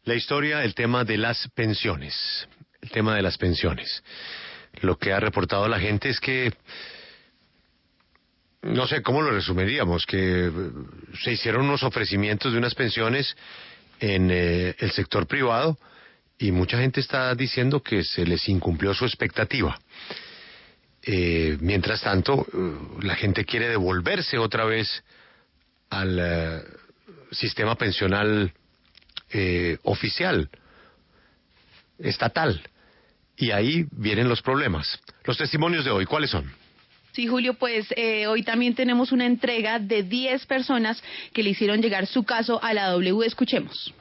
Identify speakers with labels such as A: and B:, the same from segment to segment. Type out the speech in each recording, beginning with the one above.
A: La historia, el tema de las pensiones. El tema de las pensiones. Lo que ha reportado la gente es que, no sé cómo lo resumiríamos, que se hicieron unos ofrecimientos de unas pensiones en el sector privado y mucha gente está diciendo que se les incumplió su expectativa. Mientras tanto, la gente quiere devolverse otra vez al sistema pensional oficial, estatal. Y ahí vienen los problemas. Los testimonios de hoy, ¿cuáles son?
B: Sí, Julio, pues hoy también tenemos una entrega de 10 personas que le hicieron llegar su caso a la W. Escuchemos.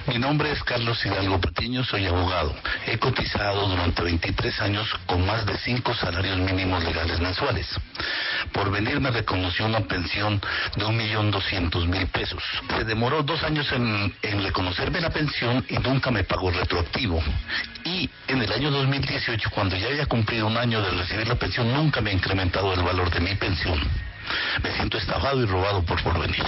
C: Mi nombre es Carlos Hidalgo Patiño, soy abogado. He cotizado durante 23 años con más de 5 salarios mínimos legales mensuales. Porvenir me reconoció una pensión de 1.200.000 pesos. Se demoró 2 años en reconocerme la pensión y nunca me pagó retroactivo. Y en el año 2018, cuando ya haya cumplido 1 año de recibir la pensión, nunca me ha incrementado el valor de mi pensión. Me siento estafado y robado por Porvenir.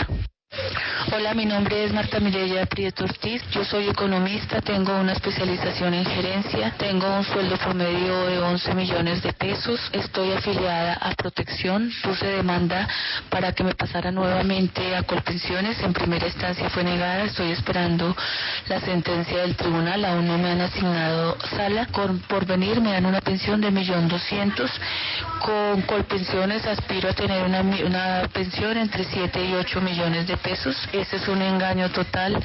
D: Hola, mi nombre es Marta Mireya Prieto Ortiz, yo soy economista, tengo una especialización en gerencia, tengo un sueldo promedio de 11 millones de pesos, estoy afiliada a Protección, puse demanda para que me pasara nuevamente a Colpensiones, en primera instancia fue negada, estoy esperando la sentencia del tribunal, aún no me han asignado sala, con Porvenir me dan una pensión de 1.200.000, con Colpensiones aspiro a tener una pensión entre 7 y 8 millones de pesos. Ese es un engaño total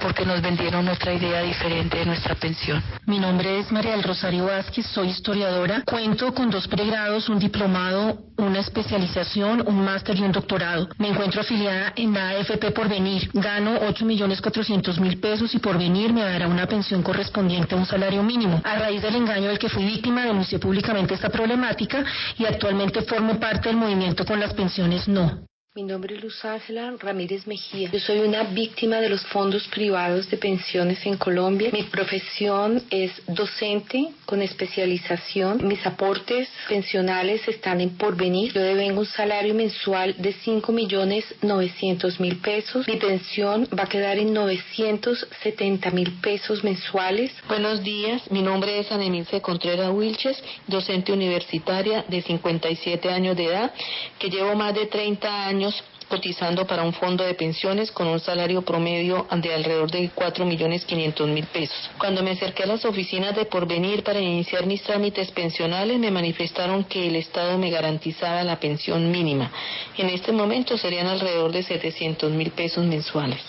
D: porque nos vendieron otra idea diferente de nuestra pensión.
E: Mi nombre es María del Rosario Vázquez, soy historiadora, cuento con 2 pregrados, un diplomado, una especialización, un máster y un doctorado. Me encuentro afiliada en la AFP Porvenir, gano 8.400.000 pesos y Porvenir me dará una pensión correspondiente a un salario mínimo. A raíz del engaño del que fui víctima, denuncié públicamente esta problemática y actualmente formo parte del movimiento Con las Pensiones No.
F: Mi nombre es Luz Ángela Ramírez Mejía. Yo soy una víctima de los fondos privados de pensiones en Colombia. Mi profesión es docente con especialización. Mis aportes pensionales están en Porvenir. Yo devengo un salario mensual de 5.900.000 pesos. Mi pensión va a quedar en 970.000 pesos mensuales.
D: Buenos días, mi nombre es Anemilce Contreras Wilches, docente universitaria de 57 años de edad, que llevo más de 30 años cotizando para un fondo de pensiones con un salario promedio de alrededor de 4.500.000 pesos. Cuando me acerqué a las oficinas de Porvenir para iniciar mis trámites pensionales, me manifestaron que el Estado me garantizaba la pensión mínima. En este momento serían alrededor de 700.000 pesos mensuales.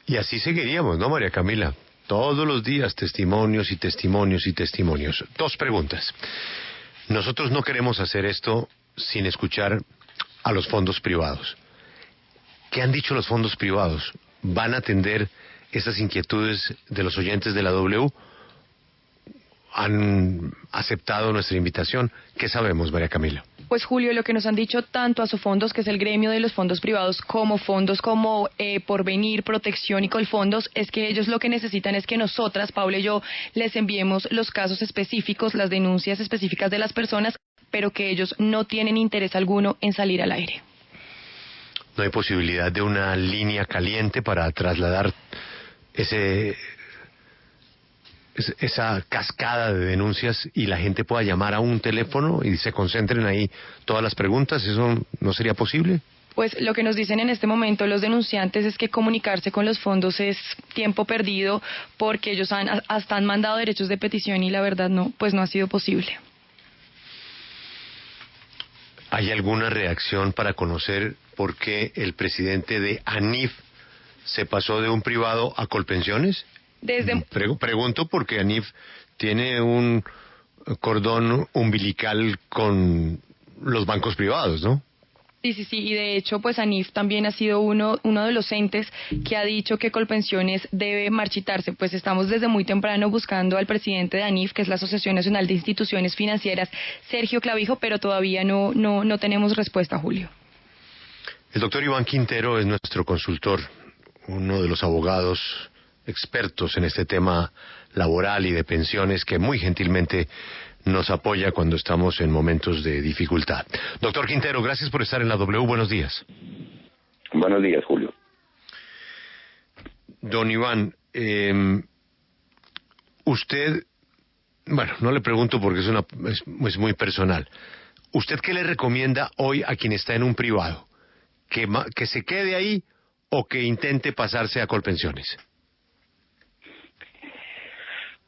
A: Y así seguiríamos, ¿no, María Camila? Todos los días testimonios y testimonios y testimonios. 2 preguntas. Nosotros no queremos hacer esto sin escuchar a los fondos privados. ¿Qué han dicho los fondos privados? ¿Van a atender esas inquietudes de los oyentes de la W? ¿Han aceptado nuestra invitación? ¿Qué sabemos, María Camila?
B: Pues Julio, lo que nos han dicho tanto Asofondos, que es el gremio de los fondos privados, como fondos como Porvenir, Protección y Colfondos, es que ellos lo que necesitan es que nosotras, Paula y yo, les enviemos los casos específicos, las denuncias específicas de las personas, pero que ellos no tienen interés alguno en salir al aire.
A: ¿No hay posibilidad de una línea caliente para trasladar esa cascada de denuncias y la gente pueda llamar a un teléfono y se concentren ahí todas las preguntas? ¿Eso no sería posible?
B: Pues lo que nos dicen en este momento los denunciantes es que comunicarse con los fondos es tiempo perdido porque ellos hasta han mandado derechos de petición y la verdad no ha sido posible.
A: ¿Hay alguna reacción para conocer por qué el presidente de ANIF se pasó de un privado a Colpensiones? Pregunto porque ANIF tiene un cordón umbilical con los bancos privados, ¿no?
B: Sí, y de hecho, pues ANIF también ha sido uno de los entes que ha dicho que Colpensiones debe marchitarse. Pues estamos desde muy temprano buscando al presidente de ANIF, que es la Asociación Nacional de Instituciones Financieras, Sergio Clavijo, pero todavía no tenemos respuesta, Julio.
A: El doctor Iván Quintero es nuestro consultor, uno de los abogados expertos en este tema laboral y de pensiones que muy gentilmente nos apoya cuando estamos en momentos de dificultad. Doctor Quintero, gracias por estar en la W. Buenos días.
G: Buenos días, Julio.
A: Don Iván, usted, bueno, no le pregunto porque es muy personal. ¿Usted qué le recomienda hoy a quien está en un privado? ¿Que se quede ahí o que intente pasarse a Colpensiones?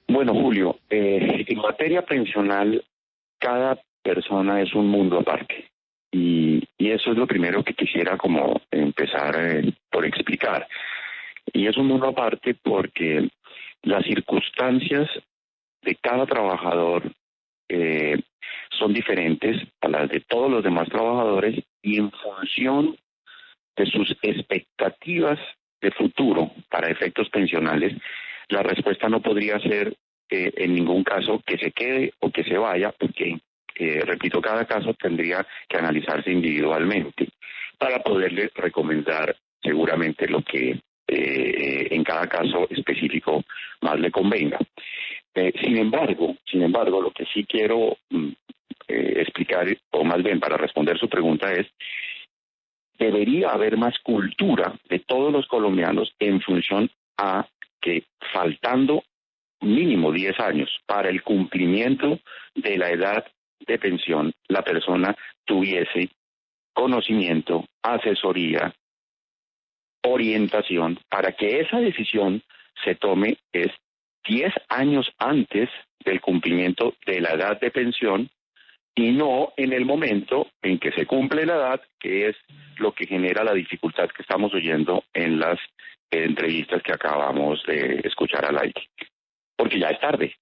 G: Bueno, Julio, en materia pensional, cada persona es un mundo aparte. Y eso es lo primero que quisiera como empezar por explicar. Y es un mundo aparte porque las circunstancias de cada trabajador son diferentes a las de todos los demás trabajadores, y en función de sus expectativas de futuro para efectos pensionales, la respuesta no podría ser en ningún caso que se quede o que se vaya, porque, repito, cada caso tendría que analizarse individualmente para poderle recomendar seguramente lo que en cada caso específico más le convenga. Sin embargo, lo que sí quiero explicar, o más bien para responder su pregunta, es: debería haber más cultura de todos los colombianos en función a que, faltando mínimo 10 años para el cumplimiento de la edad de pensión, la persona tuviese conocimiento, asesoría, orientación, para que esa decisión se tome 10 años antes del cumplimiento de la edad de pensión, y no en el momento en que se cumple la edad, que es lo que genera la dificultad que estamos oyendo en las entrevistas que acabamos de escuchar al aire. Porque ya es tarde.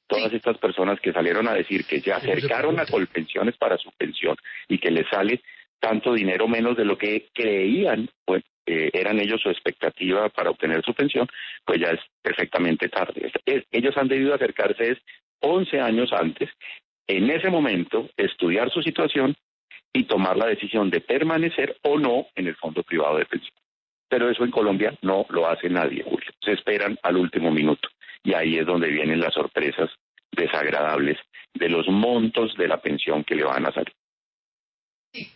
G: Todas estas personas que salieron a decir que se acercaron a Colpensiones para su pensión y que les sale tanto dinero menos de lo que creían, pues eran ellos su expectativa para obtener su pensión, pues ya es perfectamente tarde. Ellos han debido acercarse 11 años antes, en ese momento estudiar su situación y tomar la decisión de permanecer o no en el fondo privado de pensión. Pero eso en Colombia no lo hace nadie, Julio. Se esperan al último minuto. Y ahí es donde vienen las sorpresas desagradables de los montos de la pensión que le van a salir.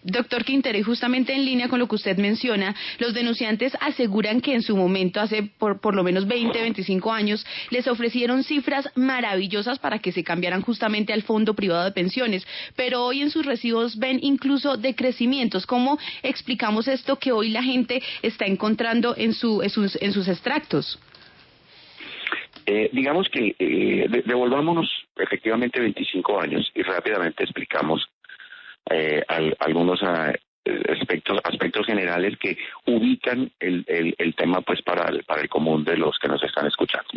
H: Doctor Quintero, y justamente en línea con lo que usted menciona, los denunciantes aseguran que en su momento, hace por lo menos 20, 25 años, les ofrecieron cifras maravillosas para que se cambiaran justamente al fondo privado de pensiones, pero hoy en sus recibos ven incluso decrecimientos. ¿Cómo explicamos esto que hoy la gente está encontrando en sus extractos?
G: Digamos que devolvámonos efectivamente 25 años y rápidamente explicamos algunos aspectos generales que ubican el tema pues para el común de los que nos están escuchando.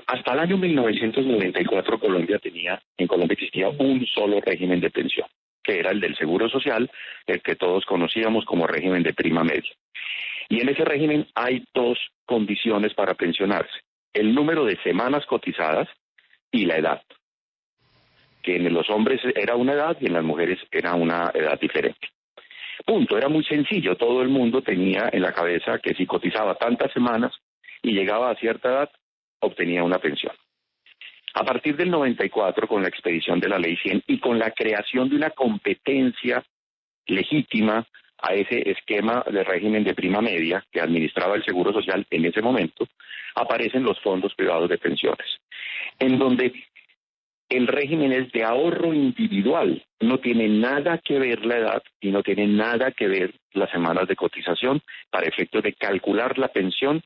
G: Hasta el año 1994 en Colombia existía un solo régimen de pensión, que era el del Seguro Social, el que todos conocíamos como régimen de prima media. Y en ese régimen hay dos condiciones para pensionarse: el número de semanas cotizadas y la edad, que en los hombres era una edad y en las mujeres era una edad diferente. Punto, era muy sencillo, todo el mundo tenía en la cabeza que si cotizaba tantas semanas y llegaba a cierta edad, obtenía una pensión. A partir del 94, con la expedición de la Ley 100 y con la creación de una competencia legítima a ese esquema de régimen de prima media que administraba el Seguro Social en ese momento, aparecen los fondos privados de pensiones, en donde el régimen es de ahorro individual, no tiene nada que ver la edad y no tiene nada que ver las semanas de cotización para efectos de calcular la pensión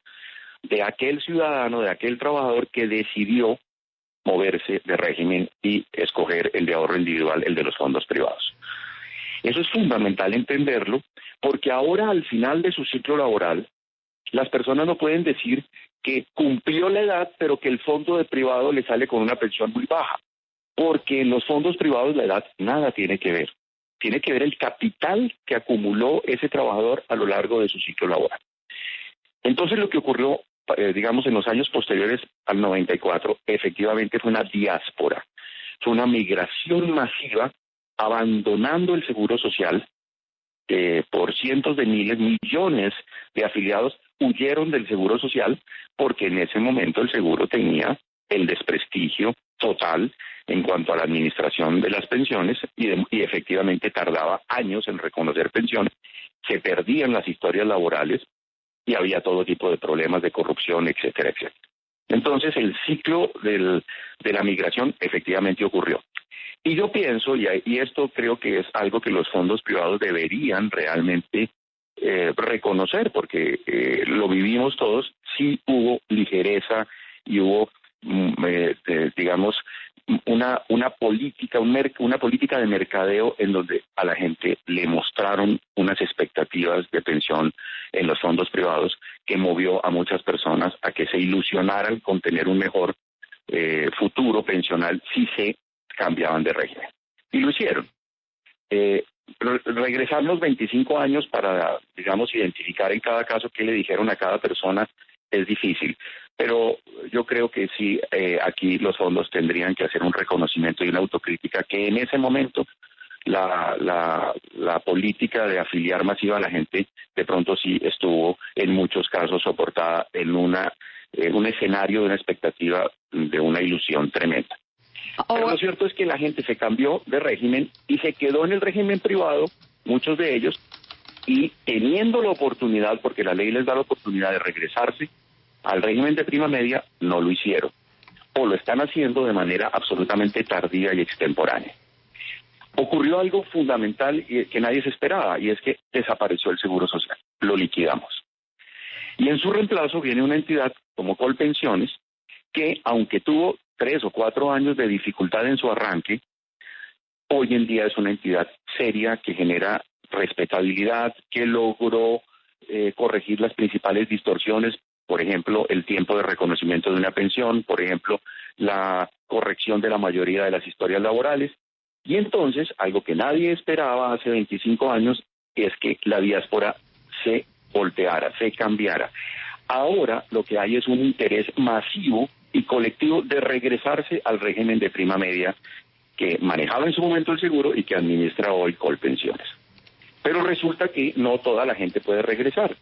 G: de aquel ciudadano, de aquel trabajador que decidió moverse de régimen y escoger el de ahorro individual, el de los fondos privados. Eso es fundamental entenderlo, porque ahora al final de su ciclo laboral, las personas no pueden decir que cumplió la edad, pero que el fondo de privado le sale con una pensión muy baja, porque en los fondos privados la edad nada tiene que ver. Tiene que ver el capital que acumuló ese trabajador a lo largo de su ciclo laboral. Entonces lo que ocurrió, digamos, en los años posteriores al 94, efectivamente fue una diáspora, fue una migración masiva, abandonando el Seguro Social. Por cientos de miles, millones de afiliados huyeron del Seguro Social porque en ese momento el seguro tenía el desprestigio total en cuanto a la administración de las pensiones y efectivamente tardaba años en reconocer pensiones, se perdían las historias laborales y había todo tipo de problemas de corrupción, etcétera, etcétera. Entonces el ciclo de la migración efectivamente ocurrió. Y yo pienso, y esto creo que es algo que los fondos privados deberían realmente reconocer, porque lo vivimos todos, sí hubo ligereza y hubo, digamos, una política de mercadeo en donde a la gente le mostraron unas expectativas de pensión en los fondos privados que movió a muchas personas a que se ilusionaran con tener un mejor futuro pensional si se cambiaban de régimen. Y lo hicieron. Regresar los 25 años para, digamos, identificar en cada caso qué le dijeron a cada persona es difícil, pero yo creo que sí, aquí los fondos tendrían que hacer un reconocimiento y una autocrítica que en ese momento la política de afiliar masiva a la gente de pronto sí estuvo en muchos casos soportada en un escenario de una expectativa de una ilusión tremenda. Pero lo cierto es que la gente se cambió de régimen y se quedó en el régimen privado, muchos de ellos, y teniendo la oportunidad, porque la ley les da la oportunidad de regresarse al régimen de prima media, no lo hicieron. O lo están haciendo de manera absolutamente tardía y extemporánea. Ocurrió algo fundamental que nadie se esperaba, y es que desapareció el Seguro Social. Lo liquidamos. Y en su reemplazo viene una entidad como Colpensiones, que aunque tuvo 3 o 4 años de dificultad en su arranque, hoy en día es una entidad seria que genera respetabilidad, que logró corregir las principales distorsiones, por ejemplo, el tiempo de reconocimiento de una pensión, por ejemplo, la corrección de la mayoría de las historias laborales, y entonces, algo que nadie esperaba hace 25 años, es que la diáspora se volteara, se cambiara. Ahora lo que hay es un interés masivo y colectivo de regresarse al régimen de prima media que manejaba en su momento el seguro y que administra hoy Colpensiones. Pero resulta que no toda la gente puede regresar.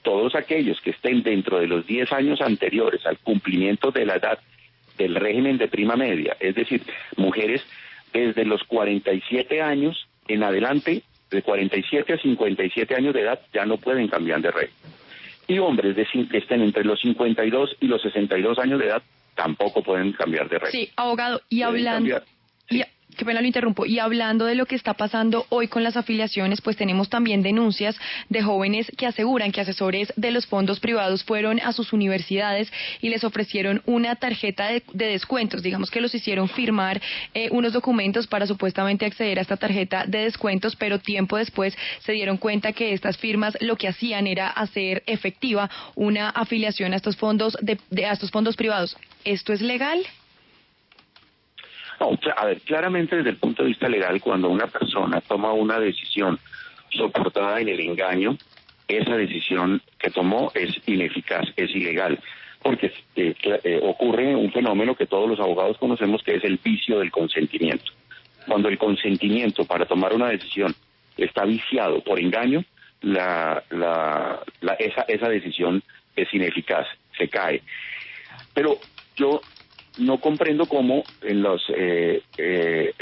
G: Todos aquellos que estén dentro de los 10 años anteriores al cumplimiento de la edad del régimen de prima media, es decir, mujeres desde los 47 años en adelante, de 47 a 57 años de edad, ya no pueden cambiar de régimen. Y hombres que estén entre los 52 y los 62 años de edad tampoco pueden cambiar de régimen.
B: Sí, abogado, y hablando... Qué pena lo interrumpo. Y hablando de lo que está pasando hoy con las afiliaciones, pues tenemos también denuncias de jóvenes que aseguran que asesores de los fondos privados fueron a sus universidades y les ofrecieron una tarjeta de descuentos. Digamos que los hicieron firmar unos documentos para supuestamente acceder a esta tarjeta de descuentos, pero tiempo después se dieron cuenta que estas firmas lo que hacían era hacer efectiva una afiliación a estos fondos a estos fondos privados. ¿Esto es legal?
G: No, a ver, claramente desde el punto de vista legal, cuando una persona toma una decisión soportada en el engaño, esa decisión que tomó es ineficaz, es ilegal, porque ocurre un fenómeno que todos los abogados conocemos, que es el vicio del consentimiento. Cuando el consentimiento para tomar una decisión está viciado por engaño, esa decisión es ineficaz, se cae. Pero yo no comprendo cómo en los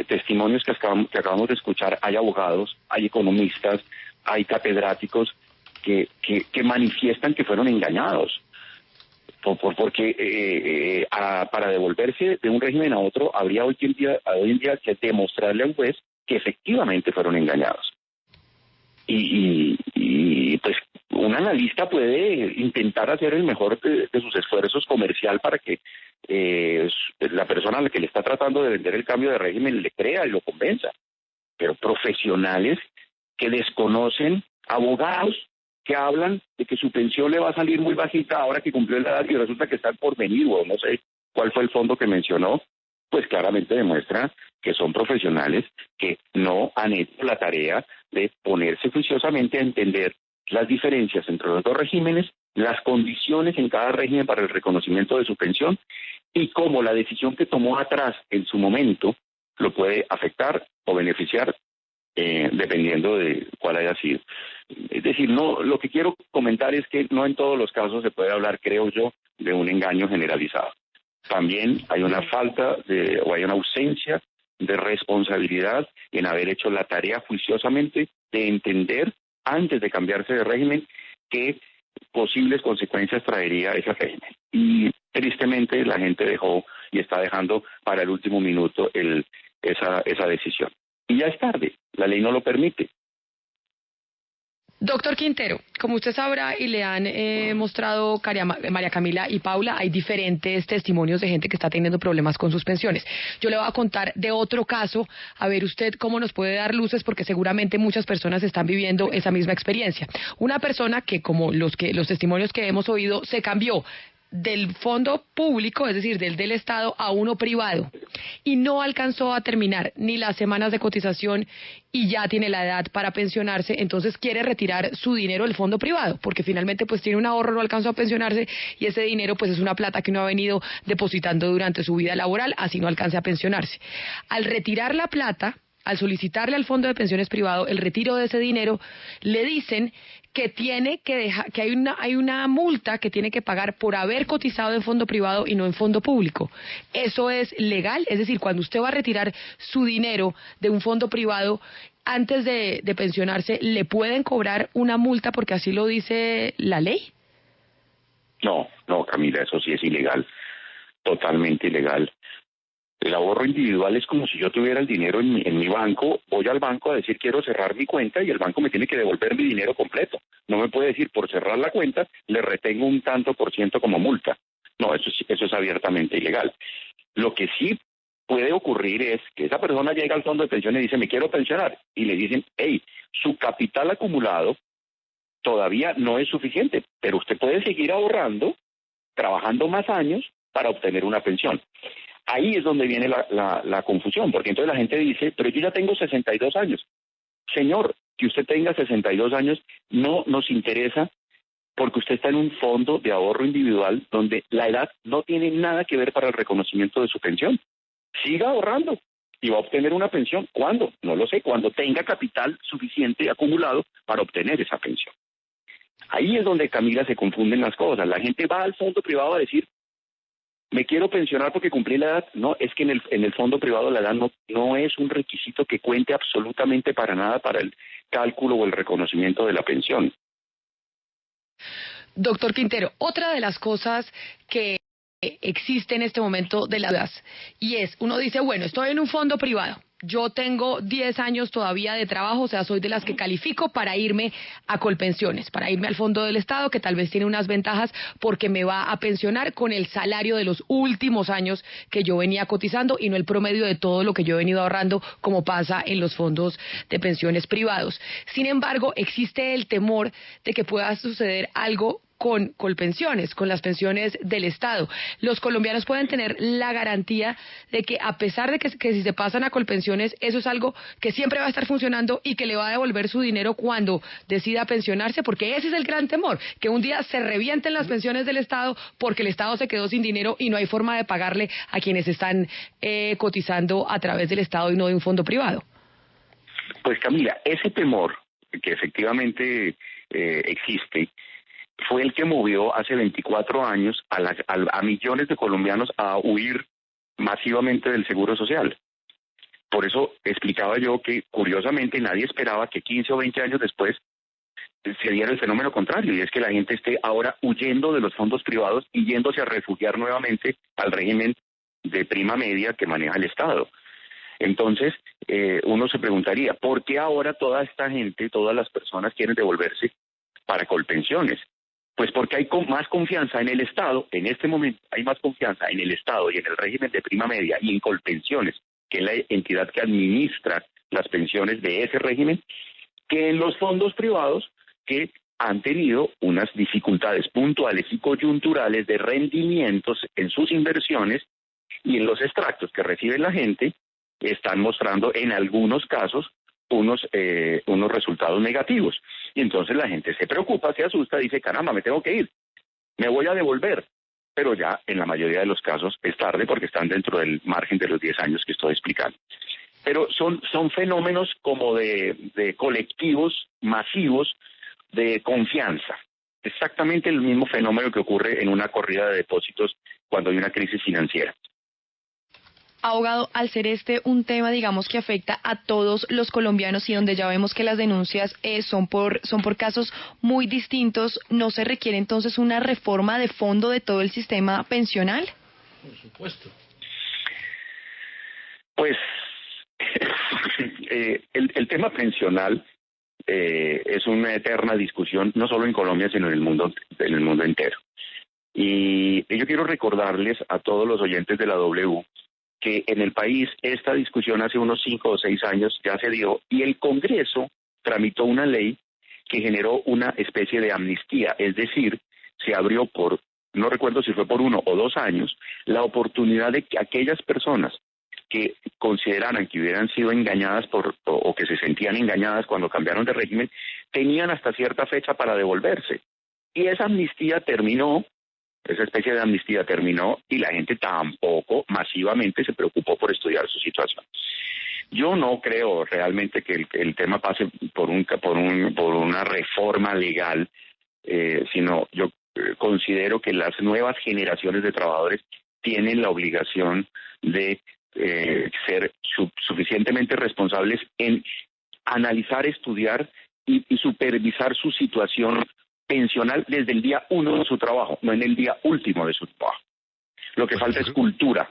G: testimonios que acabamos de escuchar hay abogados, hay economistas, hay catedráticos que manifiestan que fueron engañados. Porque para devolverse de un régimen a otro habría hoy en día que demostrarle a un juez que efectivamente fueron engañados. Y pues un analista puede intentar hacer el mejor de sus esfuerzos comercial para que la persona a la que le está tratando de vender el cambio de régimen le crea y lo convenza. Pero profesionales que desconocen, abogados que hablan de que su pensión le va a salir muy bajita ahora que cumplió la edad y resulta que está por venir, o no sé cuál fue el fondo que mencionó, pues claramente demuestra que son profesionales que no han hecho la tarea de ponerse juiciosamente a entender las diferencias entre los dos regímenes, las condiciones en cada régimen para el reconocimiento de su pensión y cómo la decisión que tomó atrás en su momento lo puede afectar o beneficiar dependiendo de cuál haya sido. Es decir, no, lo que quiero comentar es que no en todos los casos se puede hablar, creo yo, de un engaño generalizado. También hay una falta o hay una ausencia de responsabilidad en haber hecho la tarea juiciosamente de entender antes de cambiarse de régimen que posibles consecuencias traería ese régimen. Y tristemente la gente dejó y está dejando para el último minuto esa decisión. Y ya es tarde, la ley no lo permite.
B: Doctor Quintero, como usted sabrá y le han mostrado María Camila y Paula, hay diferentes testimonios de gente que está teniendo problemas con sus pensiones. Yo le voy a contar de otro caso, a ver usted cómo nos puede dar luces, porque seguramente muchas personas están viviendo esa misma experiencia. Una persona que, como los testimonios que hemos oído, se cambió del fondo público, es decir, del Estado, a uno privado, y no alcanzó a terminar ni las semanas de cotización y ya tiene la edad para pensionarse, entonces quiere retirar su dinero del fondo privado, porque finalmente pues tiene un ahorro, no alcanzó a pensionarse, y ese dinero pues es una plata que uno ha venido depositando durante su vida laboral, así no alcance a pensionarse. Al retirar la plata, al solicitarle al fondo de pensiones privado el retiro de ese dinero, le dicen que tiene que dejar, que hay una multa que tiene que pagar por haber cotizado en fondo privado y no en fondo público. ¿Eso es legal? Es decir, cuando usted va a retirar su dinero de un fondo privado, antes de pensionarse, ¿le pueden cobrar una multa porque así lo dice la ley?
G: No, Camila, eso sí es ilegal, totalmente ilegal. El ahorro individual es como si yo tuviera el dinero en mi banco, voy al banco a decir quiero cerrar mi cuenta y el banco me tiene que devolver mi dinero completo. No me puede decir por cerrar la cuenta le retengo un tanto por ciento como multa. No, eso es abiertamente ilegal. Lo que sí puede ocurrir es que esa persona llega al fondo de pensiones y dice me quiero pensionar y le dicen, hey, su capital acumulado todavía no es suficiente, pero usted puede seguir ahorrando, trabajando más años para obtener una pensión. Ahí es donde viene la confusión, porque entonces la gente dice, pero yo ya tengo 62 años. Señor, que usted tenga 62 años no nos interesa porque usted está en un fondo de ahorro individual donde la edad no tiene nada que ver para el reconocimiento de su pensión. Siga ahorrando y va a obtener una pensión. ¿Cuándo? No lo sé, cuando tenga capital suficiente acumulado para obtener esa pensión. Ahí es donde, Camila, se confunden las cosas. La gente va al fondo privado a decir, me quiero pensionar porque cumplí la edad. No, es que en el fondo privado la edad no es un requisito que cuente absolutamente para nada para el cálculo o el reconocimiento de la pensión.
B: Doctor Quintero, otra de las cosas que existe en este momento de las dudas, y es, uno dice, bueno, estoy en un fondo privado, yo tengo 10 años todavía de trabajo, o sea, soy de las que califico para irme a Colpensiones, para irme al fondo del Estado, que tal vez tiene unas ventajas porque me va a pensionar con el salario de los últimos años que yo venía cotizando y no el promedio de todo lo que yo he venido ahorrando, como pasa en los fondos de pensiones privados. Sin embargo, existe el temor de que pueda suceder algo con Colpensiones, con las pensiones del Estado. Los colombianos pueden tener la garantía de que, a pesar de que si se pasan a Colpensiones, eso es algo que siempre va a estar funcionando y que le va a devolver su dinero cuando decida pensionarse, porque ese es el gran temor, que un día se revienten las pensiones del Estado porque el Estado se quedó sin dinero y no hay forma de pagarle a quienes están cotizando a través del Estado y no de un fondo privado.
G: Pues, Camila, ese temor que efectivamente existe, fue el que movió hace 24 años a millones de colombianos a huir masivamente del Seguro Social. Por eso explicaba yo que, curiosamente, nadie esperaba que 15 o 20 años después se diera el fenómeno contrario, y es que la gente esté ahora huyendo de los fondos privados y yéndose a refugiar nuevamente al régimen de prima media que maneja el Estado. Entonces, uno se preguntaría, ¿por qué ahora toda esta gente, todas las personas quieren devolverse para Colpensiones? Pues porque hay más confianza en el Estado, en este momento hay más confianza en el Estado y en el régimen de prima media y en Colpensiones, que es la entidad que administra las pensiones de ese régimen, que en los fondos privados que han tenido unas dificultades puntuales y coyunturales de rendimientos en sus inversiones, y en los extractos que recibe la gente están mostrando en algunos casos unos resultados negativos. Y entonces la gente se preocupa, se asusta, dice, caramba, me tengo que ir, me voy a devolver. Pero ya en la mayoría de los casos es tarde porque están dentro del margen de los 10 años que estoy explicando. Pero son fenómenos como de colectivos masivos de confianza. Exactamente el mismo fenómeno que ocurre en una corrida de depósitos cuando hay una crisis financiera.
B: Abogado, al ser este un tema, digamos, que afecta a todos los colombianos y donde ya vemos que las denuncias son por casos muy distintos, ¿no se requiere entonces una reforma de fondo de todo el sistema pensional?
C: Por supuesto.
G: Pues el tema pensional es una eterna discusión, no solo en Colombia, sino en el mundo entero. Y yo quiero recordarles a todos los oyentes de la W que en el país esta discusión hace unos 5 o 6 años ya se dio y el Congreso tramitó una ley que generó una especie de amnistía, es decir, se abrió por, no recuerdo si fue por 1 o 2 años, la oportunidad de que aquellas personas que consideraran que hubieran sido engañadas o que se sentían engañadas cuando cambiaron de régimen, tenían hasta cierta fecha para devolverse. Y esa amnistía terminó. Esa especie de amnistía terminó y la gente tampoco masivamente se preocupó por estudiar su situación. Yo no creo realmente que el tema pase por una reforma legal, sino yo considero que las nuevas generaciones de trabajadores tienen la obligación de ser suficientemente responsables en analizar, estudiar y supervisar su situación pensional desde el día 1 de su trabajo, no en el día último de su trabajo. Lo que falta es cultura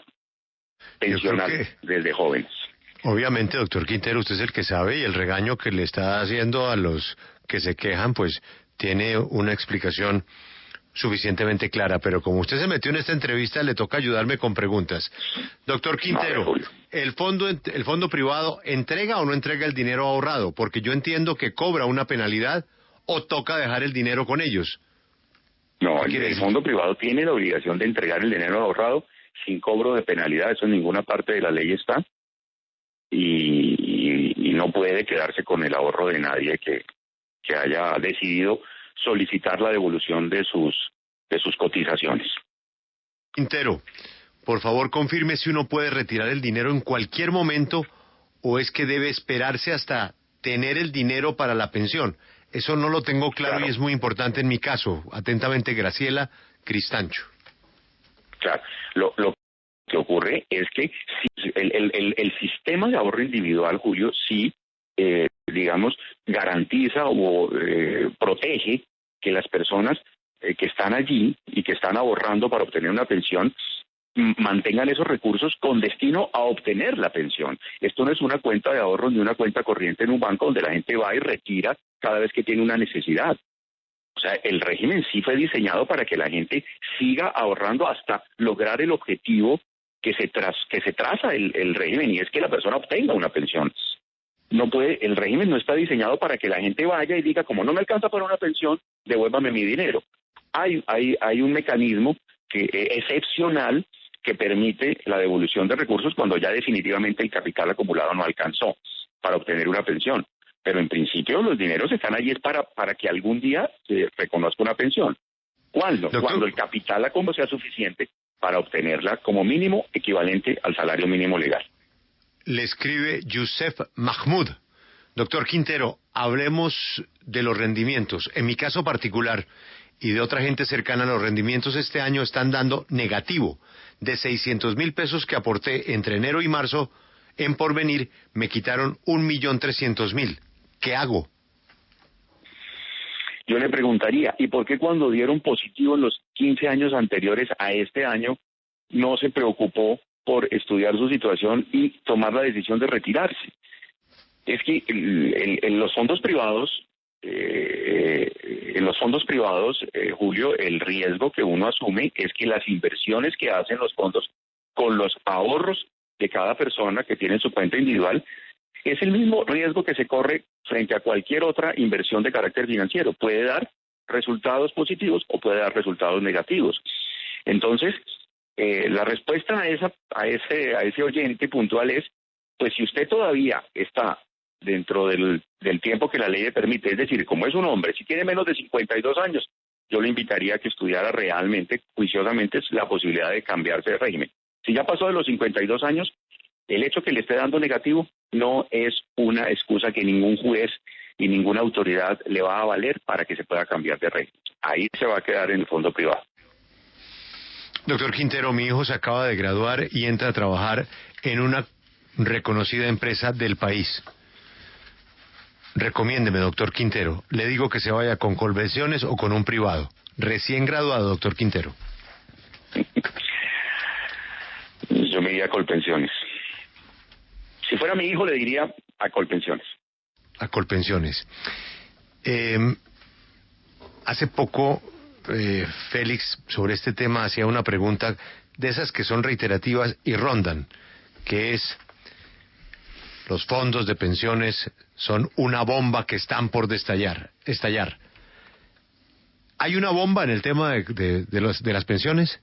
G: pensional desde jóvenes.
A: Obviamente, doctor Quintero, usted es el que sabe y el regaño que le está haciendo a los que se quejan, pues tiene una explicación suficientemente clara, pero como usted se metió en esta entrevista, le toca ayudarme con preguntas. Doctor Quintero, ¿el fondo privado entrega o no entrega el dinero ahorrado? Porque yo entiendo que cobra una penalidad o toca dejar el dinero con ellos.
G: No, el fondo privado tiene la obligación de entregar el dinero ahorrado sin cobro de penalidad, eso en ninguna parte de la ley está, y no puede quedarse con el ahorro de nadie que haya decidido solicitar la devolución de sus cotizaciones.
A: Quintero, por favor confirme si uno puede retirar el dinero en cualquier momento o es que debe esperarse hasta tener el dinero para la pensión. Eso no lo tengo claro y es muy importante en mi caso. Atentamente, Graciela Cristancho.
G: Claro, lo que ocurre es que el sistema de ahorro individual, Julio, sí, digamos, garantiza o protege que las personas que están allí y que están ahorrando para obtener una pensión mantengan esos recursos con destino a obtener la pensión. Esto no es una cuenta de ahorro ni una cuenta corriente en un banco donde la gente va y retira cada vez que tiene una necesidad. O sea, el régimen sí fue diseñado para que la gente siga ahorrando hasta lograr el objetivo que se traza el régimen, y es que la persona obtenga una pensión. El régimen no está diseñado para que la gente vaya y diga, como no me alcanza para una pensión, devuélvame mi dinero. Hay un mecanismo excepcional que permite la devolución de recursos cuando ya definitivamente el capital acumulado no alcanzó para obtener una pensión. Pero en principio los dineros están allí para que algún día se reconozca una pensión. ¿Cuándo? Doctor, cuando el capital acumulado sea suficiente para obtenerla como mínimo equivalente al salario mínimo legal.
A: Le escribe Youssef Mahmoud. Doctor Quintero, hablemos de los rendimientos. En mi caso particular y de otra gente cercana, los rendimientos este año están dando negativo. De 600,000 pesos que aporté entre enero y marzo, en Porvenir me quitaron 1.300.000. ¿Qué hago?
G: Yo le preguntaría, ¿y por qué cuando dieron positivo en los 15 años anteriores a este año no se preocupó por estudiar su situación y tomar la decisión de retirarse? Es que en los fondos privados, Julio, el riesgo que uno asume es que las inversiones que hacen los fondos con los ahorros de cada persona que tiene su cuenta individual es el mismo riesgo que se corre frente a cualquier otra inversión de carácter financiero. Puede dar resultados positivos o puede dar resultados negativos. Entonces, la respuesta a ese oyente puntual es, pues si usted todavía está dentro del tiempo que la ley le permite, es decir, como es un hombre, si tiene menos de 52 años, yo le invitaría a que estudiara realmente, juiciosamente, la posibilidad de cambiarse de régimen. Si ya pasó de los 52 años, el hecho que le esté dando negativo no es una excusa que ningún juez y ninguna autoridad le va a valer para que se pueda cambiar de régimen. Ahí se va a quedar en el fondo privado.
A: Doctor Quintero, mi hijo se acaba de graduar y entra a trabajar en una reconocida empresa del país. Recomiéndeme, doctor Quintero. Le digo que se vaya con Colpensiones o con un privado. Recién graduado, doctor Quintero.
G: Yo me iría a Colpensiones. Si fuera mi hijo, le diría a Colpensiones.
A: A Colpensiones. Hace poco, Félix, sobre este tema, hacía una pregunta de esas que son reiterativas y rondan, que es: los fondos de pensiones son una bomba que están por estallar. ¿Hay una bomba en el tema de las pensiones?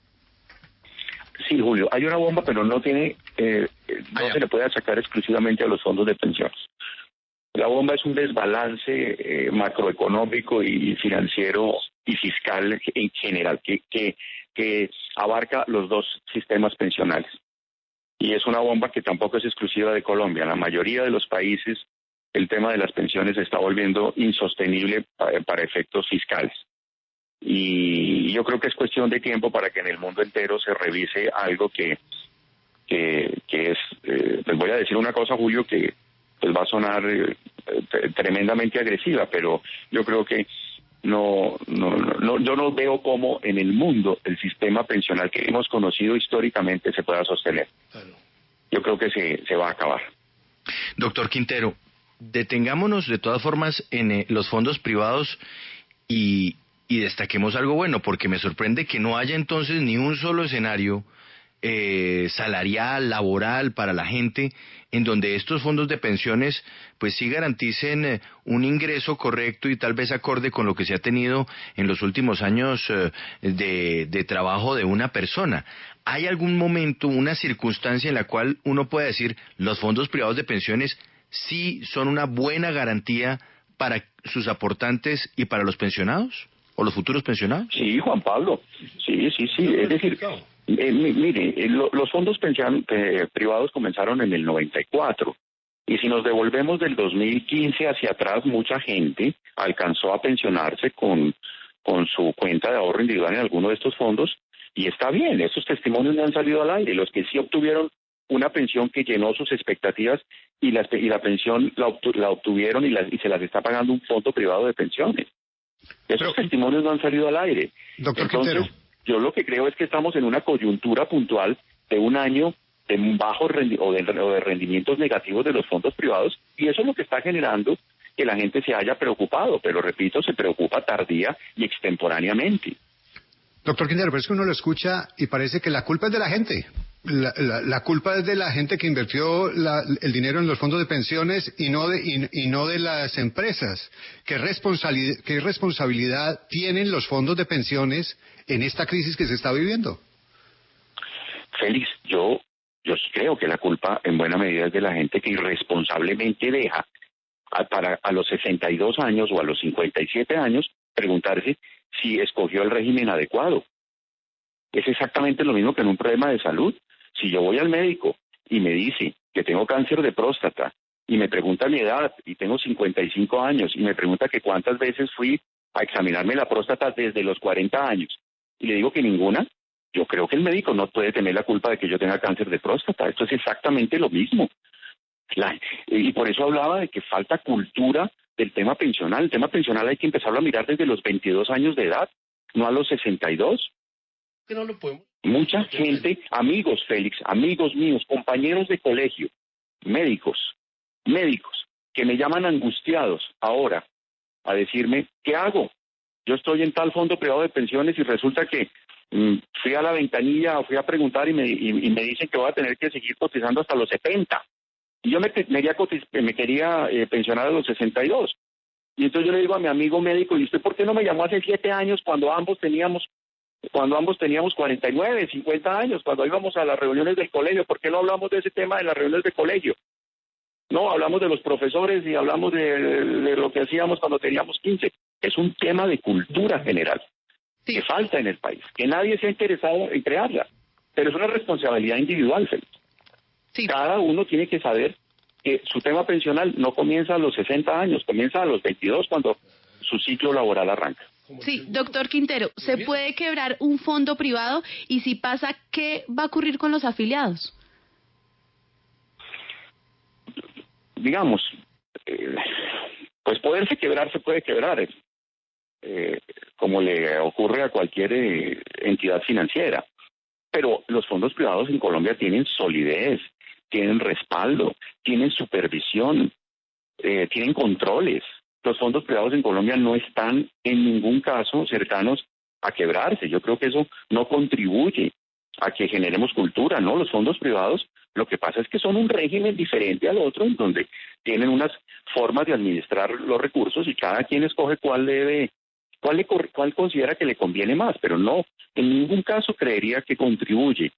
G: Sí, Julio, hay una bomba, pero no tiene, no se le puede achacar exclusivamente a los fondos de pensiones. La bomba es un desbalance macroeconómico y financiero y fiscal en general, que abarca los dos sistemas pensionales. Y es una bomba que tampoco es exclusiva de Colombia. En la mayoría de los países el tema de las pensiones se está volviendo insostenible para efectos fiscales. Y yo creo que es cuestión de tiempo para que en el mundo entero se revise algo que es, les voy a decir una cosa, Julio, que pues va a sonar tremendamente agresiva, pero yo creo que yo no veo cómo en el mundo el sistema pensional que hemos conocido históricamente se pueda sostener. Yo creo que se va a acabar.
I: Doctor Quintero, detengámonos de todas formas en los fondos privados y destaquemos algo bueno, porque me sorprende que no haya entonces ni un solo escenario salarial, laboral para la gente, en donde estos fondos de pensiones pues sí garanticen un ingreso correcto y tal vez acorde con lo que se ha tenido en los últimos años de trabajo de una persona. ¿Hay algún momento, una circunstancia en la cual uno puede decir los fondos privados de pensiones sí son una buena garantía para sus aportantes y para los pensionados o los futuros pensionados?
G: Sí, Juan Pablo, sí, es decir, mire, los fondos privados comenzaron en el 94 y si nos devolvemos del 2015 hacia atrás, mucha gente alcanzó a pensionarse con su cuenta de ahorro individual en alguno de estos fondos y está bien, esos testimonios no han salido al aire. Los que sí obtuvieron una pensión que llenó sus expectativas y la pensión la obtuvieron y se las está pagando un fondo privado de pensiones. Esos testimonios no han salido al aire.
A: Doctor
G: Entonces,
A: Quintero,
G: yo lo que creo es que estamos en una coyuntura puntual de un año de bajo de rendimientos negativos de los fondos privados y eso es lo que está generando que la gente se haya preocupado, pero repito, se preocupa tardía y extemporáneamente.
J: Doctor Quintero, pero es que uno lo escucha y parece que la culpa es de la gente. La culpa es de la gente que invirtió el dinero en los fondos de pensiones y no de las empresas. ¿Qué responsabilidad tienen los fondos de pensiones en esta crisis que se está viviendo?
G: Félix, yo creo que la culpa en buena medida es de la gente que irresponsablemente deja a los 62 años o a los 57 años preguntarse si escogió el régimen adecuado. Es exactamente lo mismo que en un problema de salud. Si yo voy al médico y me dice que tengo cáncer de próstata y me pregunta mi edad y tengo 55 años y me pregunta que cuántas veces fui a examinarme la próstata desde los 40 años y le digo que ninguna, yo creo que el médico no puede tener la culpa de que yo tenga cáncer de próstata. Esto es exactamente lo mismo. Y por eso hablaba de que falta cultura del tema pensional. El tema pensional hay que empezarlo a mirar desde los 22 años de edad, no a los 62.
I: Que no lo podemos.
G: Mucha gente, amigos, Félix, amigos míos, compañeros de colegio, médicos, que me llaman angustiados ahora a decirme, ¿qué hago? Yo estoy en tal fondo privado de pensiones y resulta que fui a la ventanilla, fui a preguntar y me dicen que voy a tener que seguir cotizando hasta los 70. Y yo me quería pensionar a los 62. Y entonces yo le digo a mi amigo médico, ¿y usted por qué no me llamó hace 7 años cuando ambos teníamos 49, 50 años, cuando íbamos a las reuniones del colegio? ¿Por qué no hablamos de ese tema en las reuniones del colegio? No, hablamos de los profesores y hablamos de lo que hacíamos cuando teníamos 15. Es un tema de cultura general que falta en el país, que nadie se ha interesado en crearla, pero es una responsabilidad individual, Félix. Sí. Cada uno tiene que saber que su tema pensional no comienza a los 60 años, comienza a los 22 cuando su ciclo laboral arranca.
H: Sí, doctor Quintero, ¿se puede quebrar un fondo privado? Y si pasa, ¿qué va a ocurrir con los afiliados?
G: Digamos, pues poderse quebrar se puede quebrar, como le ocurre a cualquier entidad financiera. Pero los fondos privados en Colombia tienen solidez, tienen respaldo, tienen supervisión, tienen controles. Los fondos privados en Colombia no están en ningún caso cercanos a quebrarse. Yo creo que eso no contribuye a que generemos cultura, ¿no? Los fondos privados, lo que pasa es que son un régimen diferente al otro, en donde tienen unas formas de administrar los recursos y cada quien escoge cuál considera que le conviene más, pero no, en ningún caso creería que contribuye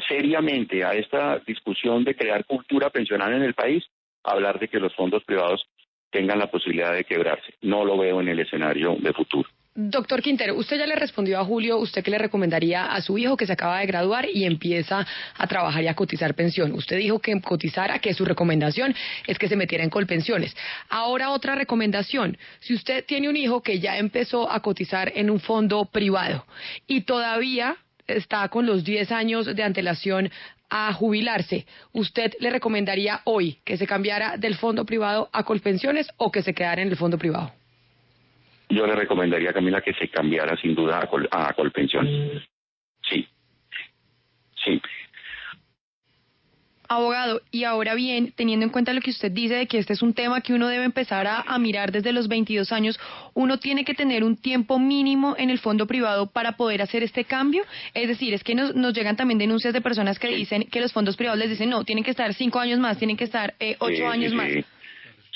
G: seriamente a esta discusión de crear cultura pensional en el país, hablar de que los fondos privados tengan la posibilidad de quebrarse. No lo veo en el escenario de futuro.
B: Doctor Quintero, usted ya le respondió a Julio, ¿usted qué le recomendaría a su hijo que se acaba de graduar y empieza a trabajar y a cotizar pensión? Usted dijo que cotizara, que su recomendación es que se metiera en Colpensiones. Ahora otra recomendación, si usted tiene un hijo que ya empezó a cotizar en un fondo privado y todavía está con los 10 años de antelación a jubilarse, ¿usted le recomendaría hoy que se cambiara del fondo privado a Colpensiones o que se quedara en el fondo privado?
G: Yo le recomendaría, Camila, que se cambiara sin duda a Colpensiones. Sí.
B: Abogado, y ahora bien, teniendo en cuenta lo que usted dice de que este es un tema que uno debe empezar a mirar desde los 22 años, ¿uno tiene que tener un tiempo mínimo en el fondo privado para poder hacer este cambio? Es decir, es que nos llegan también denuncias de personas que dicen que los fondos privados les dicen, no, tienen que estar 5 años más, tienen que estar 8 años más.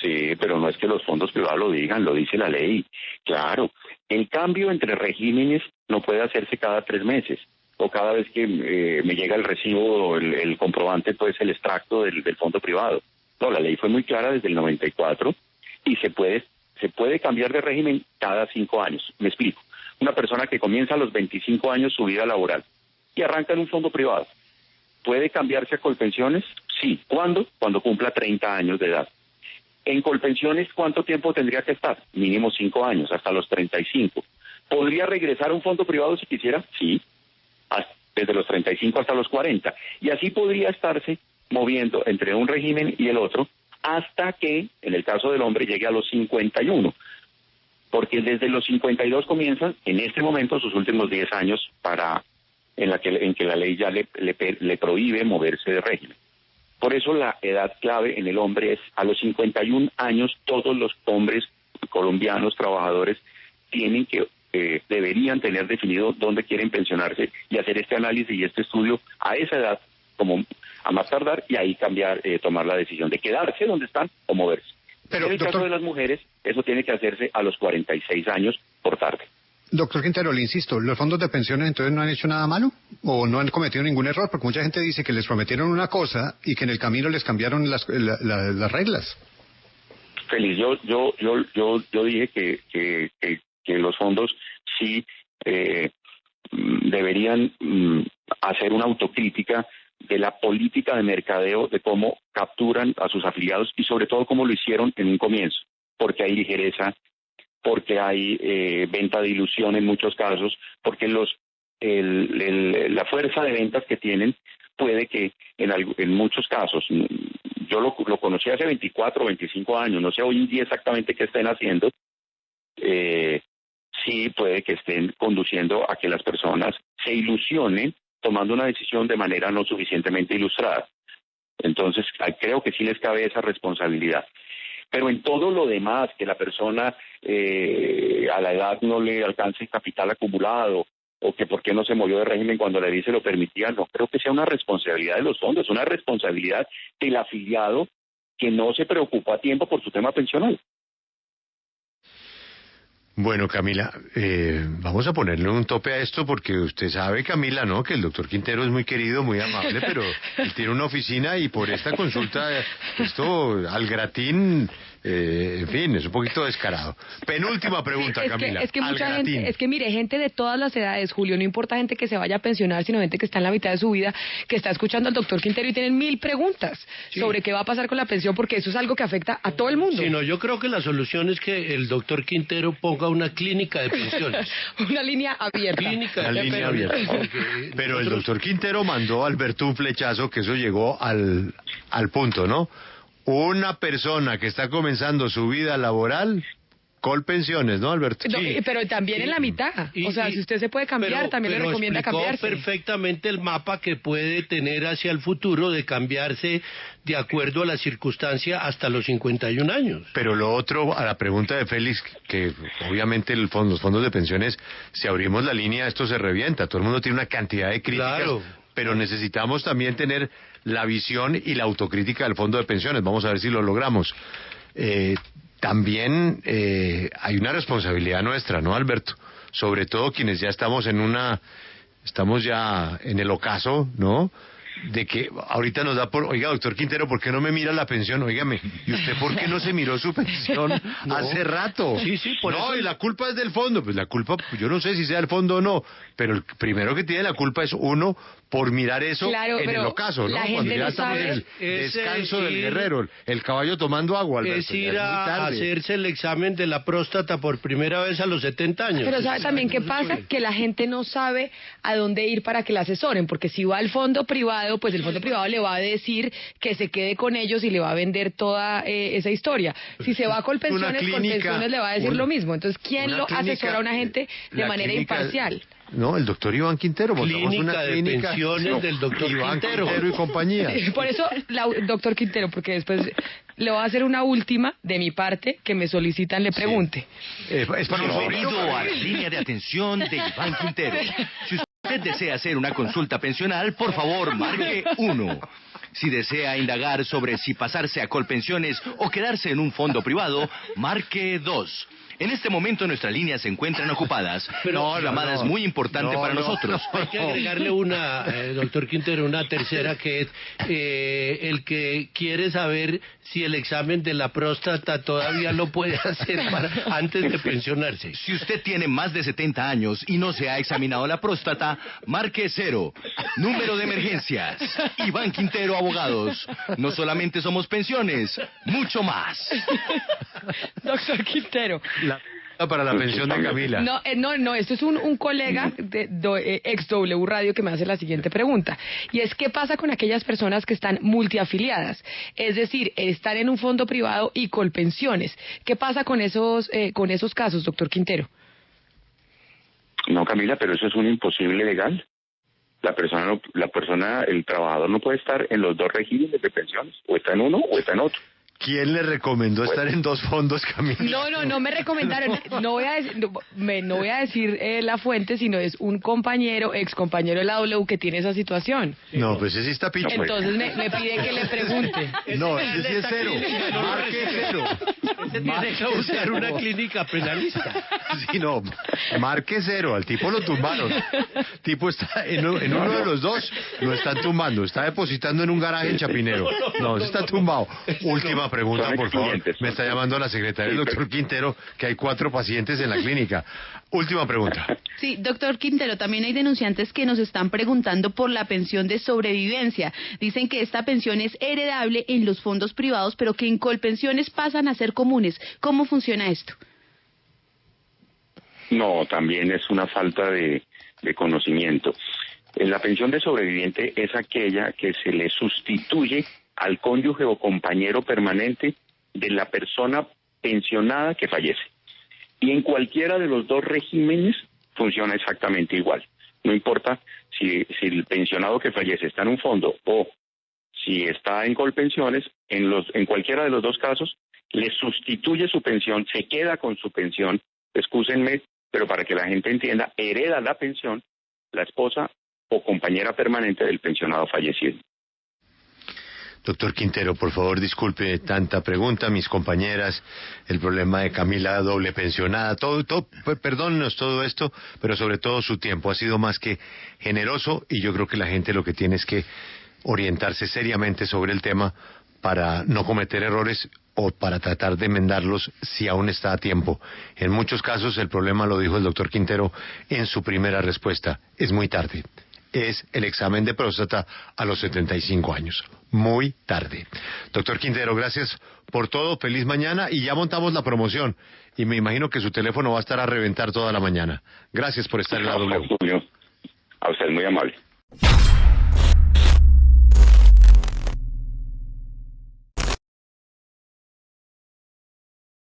G: Sí, pero no es que los fondos privados lo digan, lo dice la ley. Claro, el cambio entre regímenes no puede hacerse cada 3 meses o cada vez que me llega el recibo, el comprobante, pues el extracto del fondo privado. No, la ley fue muy clara desde el 94 y se puede cambiar de régimen cada 5 años. Me explico. Una persona que comienza a los 25 años su vida laboral y arranca en un fondo privado, ¿puede cambiarse a Colpensiones? Sí. ¿Cuándo? Cuando cumpla 30 años de edad. En Colpensiones, ¿cuánto tiempo tendría que estar? Mínimo 5 años, hasta los 35. ¿Podría regresar a un fondo privado si quisiera? Sí, desde los 35 hasta los 40. Y así podría estarse moviendo entre un régimen y el otro hasta que, en el caso del hombre, llegue a los 51. Porque desde los 52 comienzan, en este momento, sus últimos 10 años en que la ley ya le prohíbe moverse de régimen. Por eso la edad clave en el hombre es a los 51 años. Todos los hombres colombianos trabajadores deberían tener definido dónde quieren pensionarse y hacer este análisis y este estudio a esa edad, como a más tardar, y ahí tomar la decisión de quedarse donde están o moverse. Pero en el caso de las mujeres, eso tiene que hacerse a los 46 años por tarde.
J: Doctor Quintero, le insisto, ¿los fondos de pensiones entonces no han hecho nada malo? ¿O no han cometido ningún error? Porque mucha gente dice que les prometieron una cosa y que en el camino les cambiaron las reglas.
G: Feliz, yo dije que los fondos sí deberían hacer una autocrítica de la política de mercadeo, de cómo capturan a sus afiliados y sobre todo cómo lo hicieron en un comienzo, porque hay ligereza, porque hay venta de ilusión en muchos casos, porque la fuerza de ventas que tienen puede que en muchos casos, yo lo conocí hace 24 o 25 años, no sé hoy en día exactamente qué estén haciendo, sí puede que estén conduciendo a que las personas se ilusionen tomando una decisión de manera no suficientemente ilustrada. Entonces, creo que sí les cabe esa responsabilidad. Pero en todo lo demás, que la persona a la edad no le alcance capital acumulado, o que por qué no se movió de régimen cuando la ley se lo permitía, no creo que sea una responsabilidad de los fondos, es una responsabilidad del afiliado que no se preocupó a tiempo por su tema pensional.
A: Bueno, Camila, vamos a ponerle un tope a esto porque usted sabe, Camila, ¿no?, que el doctor Quintero es muy querido, muy amable, pero él tiene una oficina y por esta consulta, esto al gratín, En fin, es un poquito descarado. Penúltima pregunta, Camila.
B: Mire, gente de todas las edades, Julio, no importa gente que se vaya a pensionar, sino gente que está en la mitad de su vida, que está escuchando al doctor Quintero y tienen 1000 preguntas sobre qué va a pasar con la pensión, porque eso es algo que afecta a todo el mundo.
K: Sí, no, yo creo que la solución es que el doctor Quintero ponga una clínica de pensiones.
B: Una línea abierta.
A: Pero el doctor Quintero mandó a Alberto un flechazo, que eso llegó al punto, ¿no? Una persona que está comenzando su vida laboral, Colpensiones, ¿no, Alberto?
B: No, pero también en la mitad. O sea, si usted se puede cambiar, también le recomienda cambiarse.
K: Perfectamente el mapa que puede tener hacia el futuro de cambiarse de acuerdo a la circunstancia hasta los 51 años.
A: Pero lo otro, a la pregunta de Félix, que obviamente los fondos de pensiones, si abrimos la línea, esto se revienta. Todo el mundo tiene una cantidad de críticas.
K: Claro.
A: Pero necesitamos también tener la visión y la autocrítica del fondo de pensiones. Vamos a ver si lo logramos. También hay una responsabilidad nuestra, ¿no, Alberto? Sobre todo quienes ya estamos ya en el ocaso, ¿no? De que ahorita nos da oiga, doctor Quintero, ¿por qué no me mira la pensión? Óigame, ¿y usted por qué no se miró su pensión hace rato?
K: Sí, por eso.
A: Y la culpa es del fondo. Pues la culpa, yo no sé si sea el fondo o no, pero el primero que tiene la culpa es uno por mirar eso en el ocaso, ¿no? Cuando ya estamos en el descanso del guerrero, el caballo tomando agua, Alberto.
K: Es ir a hacerse el examen de la próstata por primera vez a los 70 años.
B: Pero ¿sabe también qué pasa? Que la gente no sabe a dónde ir para que la asesoren, porque si va al fondo privado, pues el fondo privado le va a decir que se quede con ellos y le va a vender toda esa historia. Si se va a Colpensiones, Colpensiones le va a decir lo mismo. Entonces, ¿quién lo asesora a una gente de manera imparcial?
A: No, el doctor Iván Quintero.
K: Clínica de pensiones del doctor
A: Quintero y compañía.
B: Por eso, doctor Quintero, porque después le voy a hacer una última de mi parte que me solicitan le pregunte.
L: Bienvenido a la línea de atención de Iván Quintero. Si usted desea hacer una consulta pensional, por favor, marque 1. Si desea indagar sobre si pasarse a Colpensiones o quedarse en un fondo privado, marque 2. En este momento nuestras líneas se encuentran ocupadas. Pero llamada es muy importante para nosotros.
K: Hay que agregarle una, doctor Quintero, una tercera, que es el que quiere saber si el examen de la próstata todavía lo puede hacer antes de pensionarse.
L: Si usted tiene más de 70 años y no se ha examinado la próstata, marque 0. Número de emergencias. Iván Quintero, abogados. No solamente somos pensiones, mucho más.
B: Doctor Quintero.
A: Para la pensión de Camila.
B: No, esto es un colega de ex W Radio que me hace la siguiente pregunta. Y es, ¿qué pasa con aquellas personas que están multiafiliadas? Es decir, están en un fondo privado y Colpensiones. ¿Qué pasa con esos casos, doctor Quintero?
G: No, Camila, pero eso es un imposible legal. El trabajador no puede estar en los dos regímenes de pensiones. O está en uno o está en otro.
A: ¿Quién le recomendó estar en dos fondos, Camila?
B: No me recomendaron. No voy a decir la fuente, sino es un ex compañero de la W que tiene esa situación.
A: No, pues ese sí está picho.
B: Entonces me pide que le pregunte.
A: No, ese sí es 0. Marque 0.
K: Ese tiene que buscar una clínica penalista.
A: Sí, no, marque 0. Al tipo lo tumbaron. El tipo está en uno de los dos, lo están tumbando. Está depositando en un garaje en Chapinero. No, se está tumbado. Última pregunta, por favor. Me está llamando la secretaria del doctor Quintero, que hay 4 pacientes en la clínica. Última pregunta.
H: Sí, doctor Quintero, también hay denunciantes que nos están preguntando por la pensión de sobrevivencia. Dicen que esta pensión es heredable en los fondos privados, pero que en Colpensiones pasan a ser comunes. ¿Cómo funciona esto?
G: No, también es una falta de conocimiento. La pensión de sobreviviente es aquella que se le sustituye al cónyuge o compañero permanente de la persona pensionada que fallece. Y en cualquiera de los dos regímenes funciona exactamente igual. No importa si el pensionado que fallece está en un fondo o si está en Colpensiones, en cualquiera de los dos casos le sustituye su pensión, se queda con su pensión, excúsenme, pero para que la gente entienda, hereda la pensión la esposa o compañera permanente del pensionado fallecido.
A: Doctor Quintero, por favor, disculpe tanta pregunta, mis compañeras, el problema de Camila doble pensionada, perdónenos todo esto, pero sobre todo su tiempo ha sido más que generoso y yo creo que la gente lo que tiene es que orientarse seriamente sobre el tema para no cometer errores o para tratar de enmendarlos si aún está a tiempo. En muchos casos el problema, lo dijo el doctor Quintero en su primera respuesta, es muy tarde. Es el examen de próstata a los 75 años. Muy tarde. Doctor Quintero, gracias por todo. Feliz mañana y ya montamos la promoción. Y me imagino que su teléfono va a estar a reventar toda la mañana. Gracias por estar en la W.
G: A usted, muy amable.